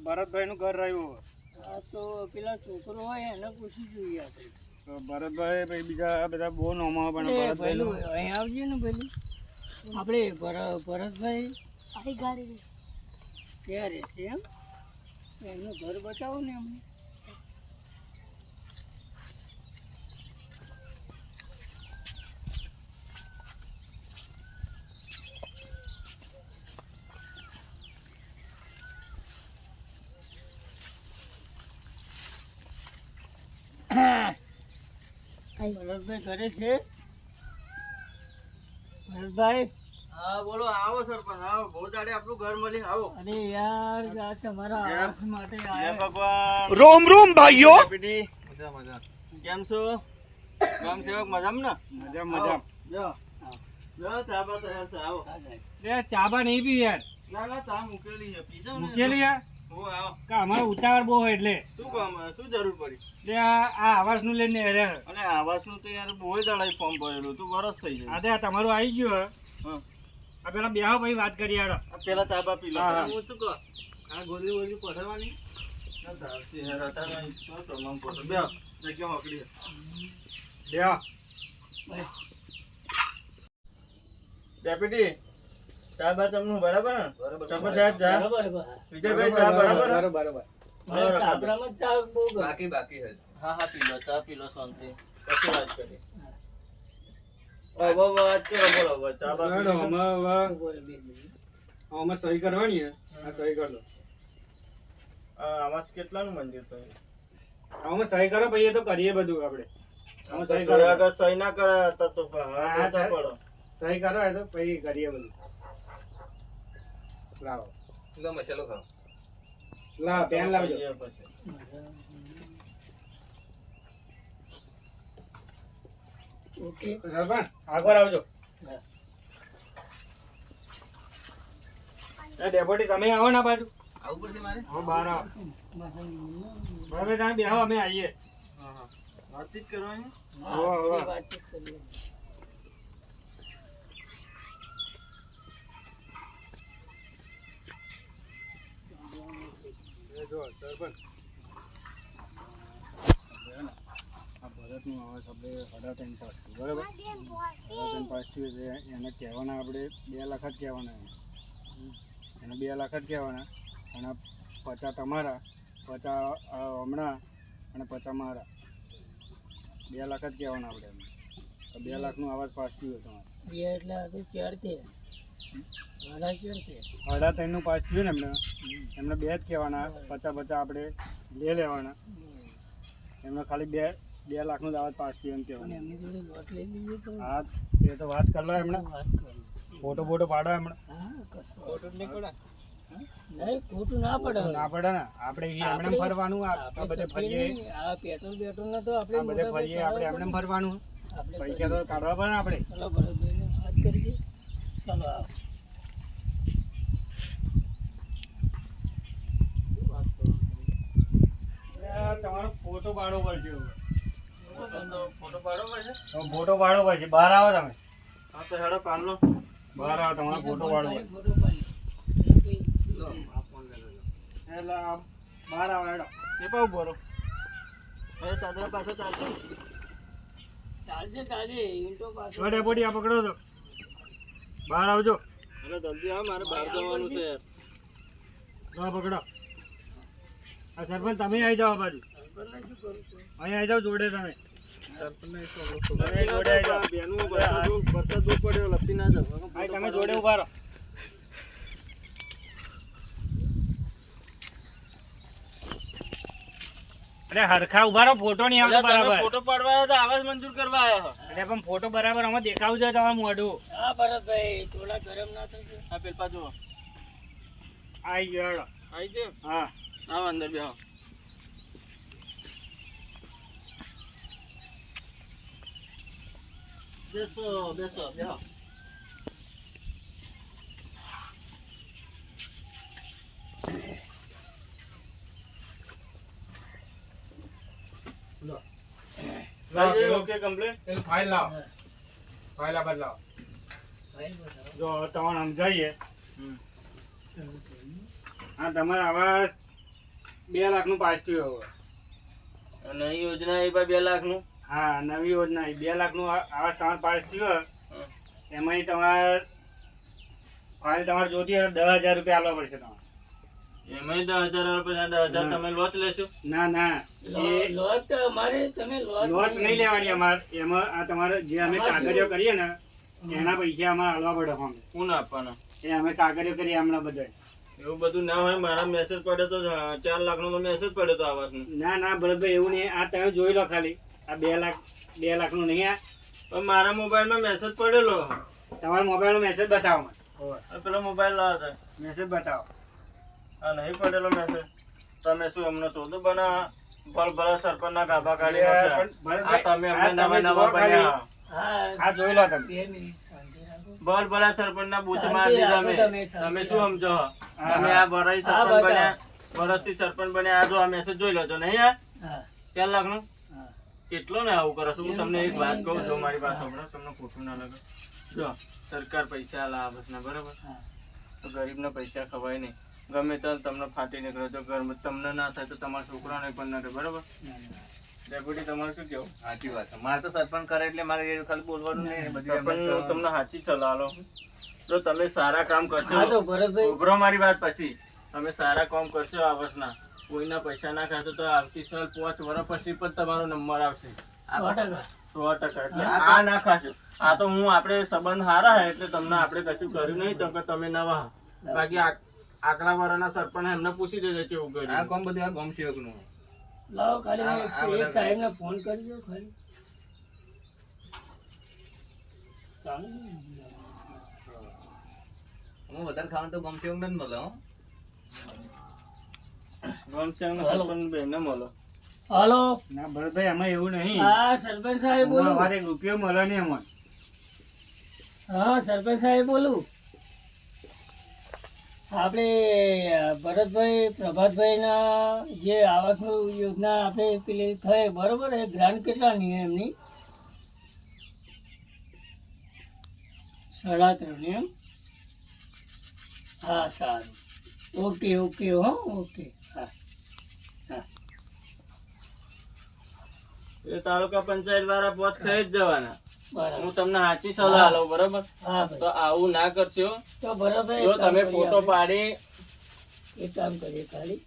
ભરતભાઈ નું ઘર રહ્યું. આ તો પેલા છોકરો હોય એને પૂછી જોઈએ આપણે. તો ભરતભાઈ પછી બીજા બધા બહુ નોમો પણ ભરતભાઈ નું અહીં આવજે ને પેલું આપણે ભરતભાઈ આઈ ગાડી ક્યાં રહેશે એમ એમનું ઘર બતાવો ને અમને. ભરતભાઈ ઘરે છે? ભરતભાઈ હા બોલો. આવો સરપંચ, આવો. બહુ દાડે આપણું ઘર મળી. આવો. અરે યાર આ તમારા આવાસ માટે જય આયા. ભગવાન. રોમ રોમ ભાઈઓ. પીટી મજા. કેમ છો ગામ સેવક? મજામાં ને? મજા. જો ચા બા તૈયાર છે. આવો. ચાબા નહીં પી યાર. ના ચા મૂકેલી છે. પી જાવ ને. મૂકેલી યાર. હો આવો. કે અમારો ઉતાવળ બહુ હોય એટલે શું કામ? શું જરૂર પડી? એટલે આ આવાસ નું લઈને હેર્યા. અને આવાસનું તો યાર બહુ દાડા ફોર્મ ભરેલું તું. વરસ થઈ જાય. આ તમારું આવી ગયું હે. હા. આ પેલા બેહો પછી વાત કરી યાર. આ પેલા ચા બા પી લો. હા. હું શું કહું? આ ગોળી પઢાવવાની ના ધારસી હેર હતા નહીં તો તમામ પોતો બે જગ્યા હોકડી બેહો. ડેપ્યુટી ચા બા ચમનું બરાબર ને? બરાબર. ચા ચા બરાબર. વિજયભાઈ ચા બરાબર ને? બરાબર. બસ આપણામાં ચા બહુ ગમે. બાકી હે. હા પી લો. ચા પી લો શાંતિ. પછી વાત કરીએ. હવે વાત કરો. બોલો હવે ચા બા પી લો. બોલે બે મિનિટ. આમાં સહી કરવાની હે. આ સહી કર દો. આમાં કેટલાનું મંજૂર થયું? આમાં સહી કરો પછી એ તો કરીએ બધું આપણે. આમાં સહી કરો. અગર સહી ના કરે તો હા, ચા પડો. સહી કરો એ તો પછી કરીએ બધું. લાવો. મસાલો ખાઓ. લાવ પેન લાવજો. પછી ઓકે. સરપંચ આગળ આવજો. એ ડેપોટી તમે આવો ને આ બાજુ. આવું પડશે મારે. હો બહાર આવો. બરાબર તમે બેહો અમે આવીએ. વાતચીત કરવાની. હા, હો, હો. એ વાતચીત કરીએ. જો સરપંચ આ ભરતનું આવે આપણે 3.5 પાસ બરાબર. 3.5 પાસ થયું છે એને કહેવાના આપણે 2 લાખ જ કહેવાના એને 2 લાખ જ કહેવાના. અને 50 તમારા, 50 હમણાં અને 50 મારા. 2 લાખ જ કહેવાના આપણે એમ. તો 2 લાખનું આવાજ પાસ થયું તમારે. બે એટલે આ તો ચાર છે. વાળા ચાર છે. 3.5નું પાસ થયું ને એમને 2 જ કહેવાના. 50 આપણે લઈ લેવાના. એમને ખાલી 2 લાખનું જ આવાજ પાસ થયું એમ અને કહેવાના. એમની જોડે વાત લઈ લઈએ તો હા એ તો વાત કરી લો એમણે. વાત કરી. ફોટો પાડો એમણે. હા, કશો ખોટું જ નહીં પડે. નહીં, ખોટું ના પડે. ના પડે ને આપણે એમને ફરવાનું. આ બધે ફરીએ. આ પેટ્રોલ ના તો આપણે આ બધે ફરીએ આપણે એમને ફરવાનું. પૈસા તો કાઢવા પડે ને આપણે. ચલો ભરતભાઈને વાત કરીએ. ચલો આવો. તમારો ફોટો પાડવો પડશે. ફોટો પાડો પડશે. ફોટો પાડવો પડશે. બહાર આવો તમે. હા તો હેડો પાડ લો. બહાર આવો તમારો ફોટો પાડવો પડશે. ફોટો પાડી. એટલે આ બહાર આવો હેડો. એ પાવ બોરો. હવે ચાદરા પાછો ચાલતો. ચાલશે ચાલે ઈંટો પાછો. ડેપોટી આ પકડો તો. બહાર આવજો. અરે જલ્દી આવ, મારે બહાર જવાનું છે યાર. હા પકડો. આ સરપંચ તમે આવી જાઓ આ બાજુ. સરપંચને શું કરું છું? અહીં આવી જાઓ જોડે તમે. તમે જોડે આવી જાઓ. બેનું વરસાદ બહુ પડ્યો, લપસી ના જાવ. અહીં તમે જોડે ઉભા રહો. અરે હરખા ઉભા રહો. ફોટો નહીં આવતો બરાબર. ફોટો પાડવા આવ્યા તો આવાજ મંજૂર કરવા આવ્યા. એટલે પણ ફોટો બરાબર આમાં દેખાવું જોઈએ તમારું મોઢું. હા ભરતભાઈ થોડા ગરમ ના થશે. હા પેલપા જુઓ. આવી ગયો હેડો. આવી છે. હા આવો અંદર બેહો. બેસો બેસો બેહો. Okay complete. પેલી ફાઇલ લાવો. ફાઇલ આ બદલાવો. ફાઇલ બતાવો. જો તમને સમજાવીએ. હમ. હા તમારા આવાસ 2 લાખનું પાસ થયું હવે. અને એ યોજના એ ભાઈ 2 લાખનું. હા, નવી યોજના 2 લાખનું આવાસ તમારે પાસ થયું. એમાંય તમારે ફાઇલ તમારે જોતી હોય તો 10,000 રૂપિયા આલવા પડશે તમારે. એમાંય 10,000 રૂપિયા, 10,000 તમે લોચ લેશો? ના ના, એ લોટ તો અમારે તમે લોચ નહીં લેવાની અમારે. એમાં આ તમારે જે અમે કાગળિયો કરીએ ને એના પૈસા અમારે આલવા પડે. અમે કોણ આપવાના? એ અમે કાગળિયો કરીએ હમણાં બધા. એવું બધું ના હોય. મારા મેસેજ પડ્યો તો 4 લાખનો તો મેસેજ પડ્યો તો આવાસનો. ના ના ભરતભાઈ, એવું નહીં. આ તમે જોઈ લો ખાલી. આ 2 લાખનું નહીં. આ પણ મારા મોબાઈલમાં મેસેજ પડેલો. તમારા મોબાઈલનો મેસેજ બતાવો મને. આ પેલો મોબાઈલ લાવો. મેસેજ બતાવો. આ નહીં પડેલો મેસેજ. તમે શું અમને ચોદું બનાવવા? ભલભલા સરપંચના ગાભા કાઢી નાખ્યા. આ તમે અમને નવા નવા બન્યા. હા આ જોઈ લો તમે. 2 મિનિટ શાંતિ રાખો. ભલભલા સરપંચના બૂચ મારી દીધા અમે. તમે શું સમજો? તમે આ વરાઈ સરપંચ બન્યા, વરસથી સરપંચ બન્યા. આ જો આ મેસેજ જોઈ લો છો નહીં? આ હા 4 લાખનું હા કેટલો ને આવું કરો છો? હું તમને એક વાત કહું છું, મારી વાત સાંભળો, તમને ખોટું ના લાગે. જો સરકાર પૈસા લાવે છે બરાબર, હા તો ગરીબના પૈસા ખવાય નહીં. ગમે તો તમને ફાટી નીકળે તો ઘર તમને ના થાય તો તમારા છોકરાને પણ ના થાય બરાબર. ડેપ્યુટી તમારે શું કેવું? સાચી વાત છે. મારે તો સરપંચ કરે એટલે મારે એ ખાલી બોલવાનું નહીં, બધું એમ જ સરપંચ કરવાનું. તમને સાચી સલાહ આલો. જો તમે સારા કામ કરશો, હા તો ભરતભાઈ ઉભરો મારી વાત પછી, તમે સારા કામ કરશો આ વર્ષના, કોઈના પૈસા ના ખાતો તો આવતી સાલ 5 વર્ષ પછી પણ તમારો નંબર આવશે 100%. 100%. એટલે આ ના ખાશો. આ તો હું આપણે સંબંધ સારા હે એટલે તમને આપણે કશું કર્યું નહીં તો કે તમે નવા. બાકી આગલા વર્ષના સરપંચ એમને પૂછી દેજો કેવું આ કર્યું. કોમ બધું આ ગામ સેવકનું. લાવો ખાલી આ બધા એક સાહેબને ફોન કરજો ખાલી. ચાલો હું વધારે ખાવાનું તો ગામ સેવક નથી મળે હો. ગમશેના સરપંચ બેને મળો. હાલો ના ભરતભાઈ, અમે એવું નહીં. હા સરપંચ સાહેબ બોલું. અમારે 1 રૂપિયો મળે નહીં અમને. હા સરપંચ સાહેબ બોલું. આપણે ભરતભાઈ પ્રભાતભાઈના જે આવાસનું યોજના આપણે પેલી થઈ બરોબર, એ ગ્રાન્ટ કેટલાની એમની? 3.5 એમ? હા સારું. ઓકે ઓકે હો ઓકે. હા હા એ તાલુકા પંચાયત વાળા પોચ ખાઈ જ જવાના. બરાબર. હું તમને સાચી સલાહ આલું બરાબર. હા તો ભાઈ આવું ના કરશો. તો ભરતભાઈ જો એક કામ તમે કરીએ ફોટો આપણે. પાડી એક કામ કરીએ ખાલી